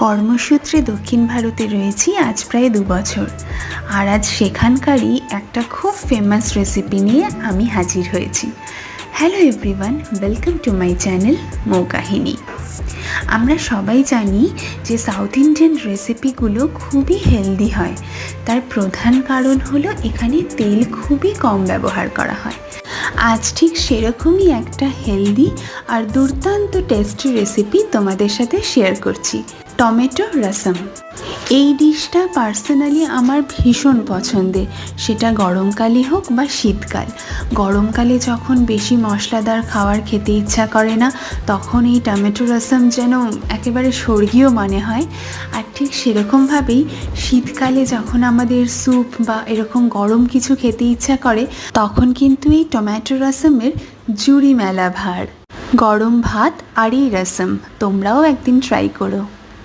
কর্মসূত্রে দক্ষিণ ভারতে রয়েছি আজ প্রায় 2 বছর। আর আজ সেখানকারই একটা খুব ফেমাস রেসিপি নিয়ে আমি হাজির হয়েছি। Hello everyone, welcome to my channel Mou Kahini. আমরা সবাই জানি যে সাউথ ইন্ডিয়ান রেসিপিগুলো খুবই হেলদি হয়। তার প্রধান কারণ হলো এখানে তেল খুবই কম ব্যবহার করা হয়। আজ ঠিক সেরকমই একটা হেলদি আর দুর্দান্ত টেস্টি রেসিপি তোমাদের সাথে শেয়ার করছি, টমেটো রসম। এই ডিশটা পার্সোনালি আমার ভীষণ পছন্দের, সেটা গরমকালই হোক বা শীতকাল। গরমকালে যখন বেশি মশলাদার খাবার খেতে ইচ্ছা করে না, তখন এই টমেটো রসম যেন একেবারে স্বর্গীয় মনে হয়। আর ঠিক সেরকমভাবেই শীতকালে যখন আমাদের স্যুপ বা এরকম গরম কিছু খেতে ইচ্ছা করে, তখন কিন্তু এই টমেটো রসমের জুড়ি মেলা ভার। গরম ভাত আর এই রসম তোমরাও একদিন ট্রাই করো।